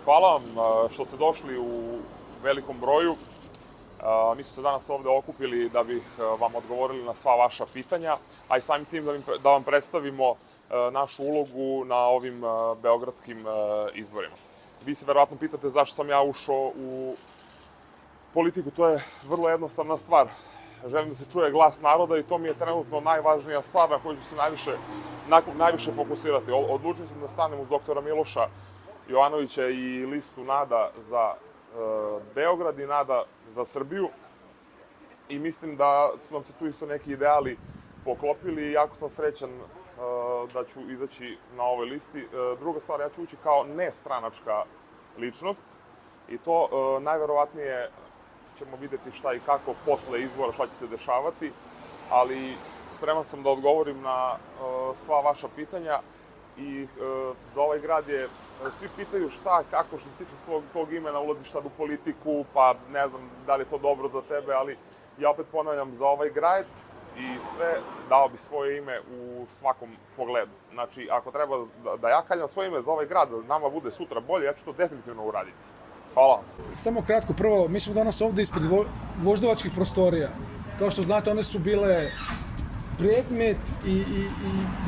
hvala vam što ste došli u velikom broju. Mi smo se danas ovde okupili da bih vam odgovorili na sva vaša pitanja, a i samim tim da vam predstavimo našu ulogu na ovim beogradskim izborima. Vi se verovatno pitate zašto sam ja ušao u politiku, to je vrlo jednostavna stvar. Želim da se čuje glas naroda i to mi je trenutno najvažnija stvar na koju ću se najviše fokusirati. Odlučio sam da stanem uz doktora Miloša Jovanovića i listu NADA za Beograd i NADA za Srbiju. I mislim da su nam se tu isto neki ideali poklopili i jako sam srećan da ću izaći na ovoj listi. Druga stvar, ja ću ući kao nestranačka ličnost i to najverovatnije ćemo videti šta i kako posle izbora, šta će se dešavati, ali spreman sam da odgovorim na sva vaša pitanja i za ovaj grad je, svi pitaju šta, kako, što se tiče tog imena, ulaziš sad u politiku, pa ne znam da li je to dobro za tebe, ali ja opet ponavljam, za ovaj grad i sve dao bi svoje ime u svakom pogledu. Znači, ako treba da ja kažem svoje ime za ovaj grad, da nama bude sutra bolje, ja ću to definitivno uraditi. Hvala. Samo kratko, prvo, mi smo danas ovde ispred voždovačkih prostorija. Kao što znate, one su bile predmet i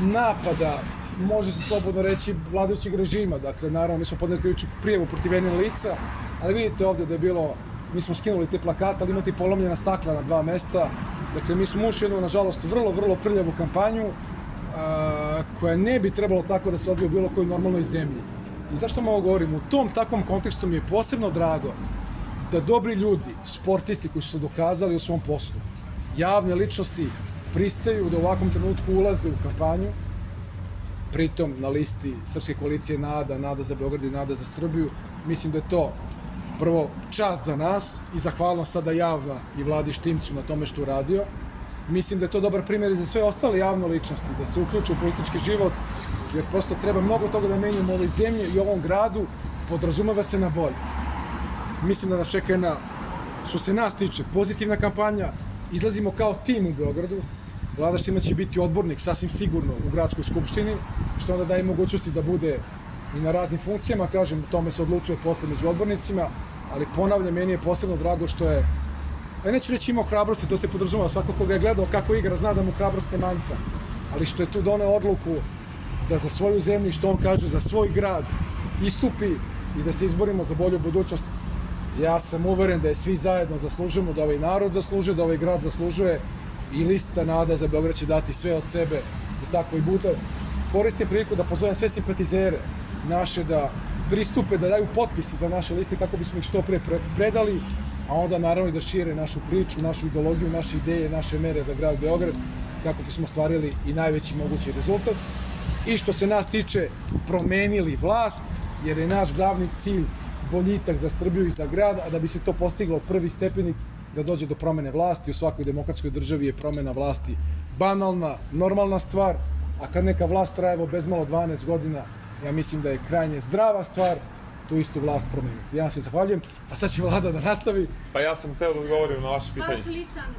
napada, može se slobodno reći, vladajućeg režima. Dakle, naravno, mi smo podneli krivičnu prijavu protiv jednog lica, ali vidite ovde da je bilo, mi smo skinuli te plakate, ali imate polomljena stakla na 2 mesta. Dakle, mi smo ušli jednu, nažalost, vrlo prljavu kampanju koja ne bi trebalo tako da se odvije u bilo kojoj normalnoj zemlji. I zašto vam ovo govorim? U tom takvom kontekstu mi je posebno drago da dobri ljudi, sportisti koji su se dokazali u svom poslu, javne ličnosti pristaju da u ovakvom trenutku ulaze u kampanju, pritom na listi Srpske koalicije NADA, NADA za Beograd i NADA za Srbiju. Mislim da je to prvo čast za nas i zahvalnost sada javna i Vladi Štimcu na tome što uradio. Mislim da je to dobar primjer i za sve ostale javne ličnosti, da se uključe u politički život, jer prosto treba mnogo toga da menjamo u ovoj zemlji i ovom gradu, podrazumeva se na bolje. Mislim da nas čeka jedna, što se nas tiče, pozitivna kampanja, izlazimo kao tim u Beogradu, Vlada Štimac će biti odbornik sasvim sigurno u gradskoj skupštini, što onda daje mogućnosti da bude i na raznim funkcijama, kažem, o tome se odlučuje posle među odbornicima, ali ponavljam, meni je posebno drago što je, ja neću reći imao hrabrosti, to se podrazumeva, svako koga je gledao kako igra zna da mu hrabrost ne manjka, ali što je tu doneo odluku da za svoju zemlju, što on kaže, za svoj grad istupi i da se izborimo za bolju budućnost. Ja sam uveren da je svi zajedno zaslužujemo, da ovaj narod zaslužuje, da ovaj grad zaslužuje i lista NADA za Beograd će dati sve od sebe da tako i bude. Koristim priliku da pozovem sve simpatizere naše da pristupe, da daju potpisi za naše liste kako bismo ih što pre predali, a onda naravno i da šire našu priču, našu ideologiju, naše ideje, naše mere za grad Beograd, kako bismo ostvarili i najveći mogući rezultat. I što se nas tiče, promenili vlast, jer je naš glavni cilj boljitak za Srbiju i za grad, a da bi se to postiglo, prvi stepenik da dođe do promene vlasti. U svakoj demokratskoj državi je promena vlasti banalna, normalna stvar, a kad neka vlast traje bezmalo 12 godina, ja mislim da je krajnje zdrava stvar tu istu vlast promeniti. Ja se zahvaljujem, a sad će Vlada da nastavi. Pa ja sam hteo da odgovorim na vaše pitanje. Vaš ličan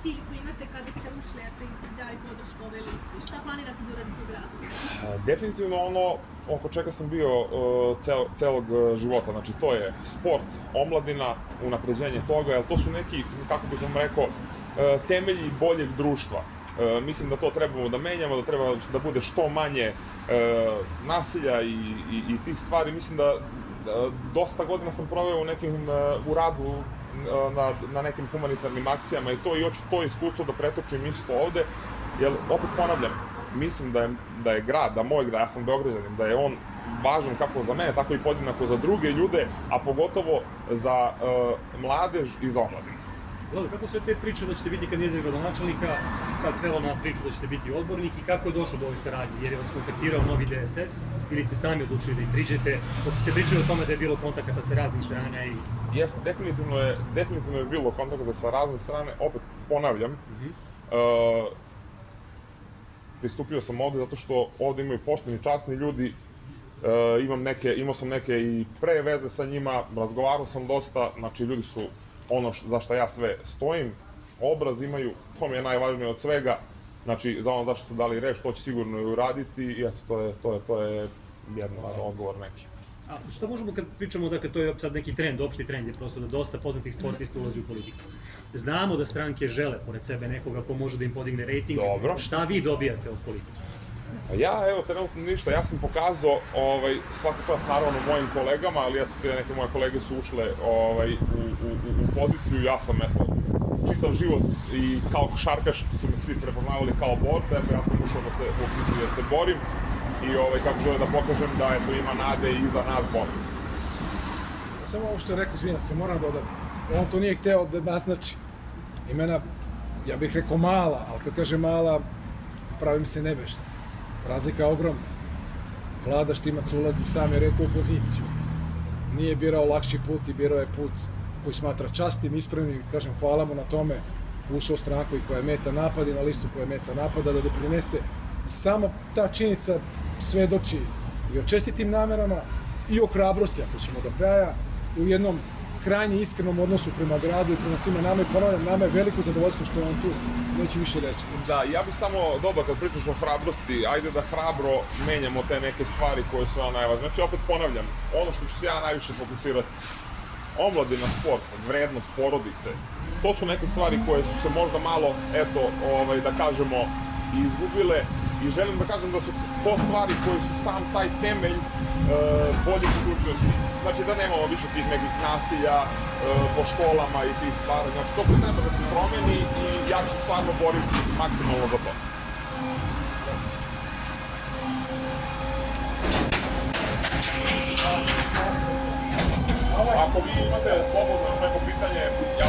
cilj koji imate kada ste ušli, a i dali podršku ove listi, šta planirate da uradite u gradu? Definitivno ono oko čega sam bio celog života, znači to je sport, omladina, unapređenje toga, jer to su neki, kako bih vam rekao, temelji boljeg društva. Mislim da to trebamo da menjamo, da treba da bude što manje nasilja i tih stvari. Mislim da dosta godina sam proveo u radu na nekim humanitarnim akcijama i hoću to iskustvo da pretočim isto ovde, jer opet ponavljam, mislim da je grad, da moj grad, ja sam Beograđanin, da je on važan kako za mene, tako i podjednako za druge ljude, a pogotovo za mladež i za omladinu. Vlado, kako se te priče da ćete biti kandidat za gradonačelnika sad svelo na priču da ćete biti odbornik i kako je došlo do ove saradnje? Jer je vas kontaktirao Novi DSS ili ste sami odlučili da ih priđete? Pošto ste pričali o tome da je bilo kontakata sa raznih strana i... Jeste, definitivno je bilo kontakata sa raznih strane, opet ponavljam. Pristupio sam ovde zato što ovde imaju pošteni, časni ljudi, imao sam neke i pre veze sa njima, razgovarao sam dosta, znači ljudi su ono za što ja sve stojim, obraz imaju, to mi je najvažnije od svega, znači za ono zašto su dali reč, to će sigurno i uraditi i eto, to je jedan odgovor neki. A šta možemo kad pričamo, dakle, to je sad neki trend, opšti trend je prosto da dosta poznatih sportista ulazi u politiku. Znamo da stranke žele pored sebe nekoga ko može da im podigne rejting. Dobro. Šta vi dobijate od politike? A ja, evo, trenutno ništa, ja sam pokazao svaki čas naravno mojim kolegama, ali eto, te neke moje kolege su ušle u poziciju, ja sam, eto, čitav život i kao košarkaš su me svi prepoznavali kao borca, eto, ja sam ušao u poziciju da se borim i kako želim da pokažem da eto, ima nade i za nas borci. Samo ovo što je rekao, izvinjam se, moram dodati. On to nije hteo da naznači. Imena, ja bih rekao mala, ali kad kaže mala, pravim se nevešt. Razlika je ogromna. Vlada Štimac ulazi, sam je rekao, u poziciju. Nije birao lakši put i birao je put koji smatra častim, ispravnim. Kažem, hvala mu na tome. Ušao u stranku i koja je meta napada i na listu koja je meta napada da doprinese. Samo ta činjenica svedoči i o čestitim namerama i o hrabrosti, ako ćemo do kraja, u jednom krajnje iskrenom odnosu prema gradu i prema svima nama i ponavljam, nama je veliko zadovoljstvo što je on tu, neću više reći. Da, ja bih samo dodao kad pričaš o hrabrosti, ajde da hrabro menjamo te neke stvari koje su najvažnije. Znači, opet ponavljam, ono što ću se ja najviše fokusirati, omladina, sport, vrednost porodice, to su neke stvari koje su se možda malo, eto, da kažemo, izgubile i želim da kažem da su to stvari koje su sam taj temelj boljih budućnosti. Znači da nemamo više tih nekih nasilja po školama i tih stvari. Znači to treba da se promeni i ja ću se stvarno boriti maksimalno za to. Ako vi imate slobodno neko pitanje, ja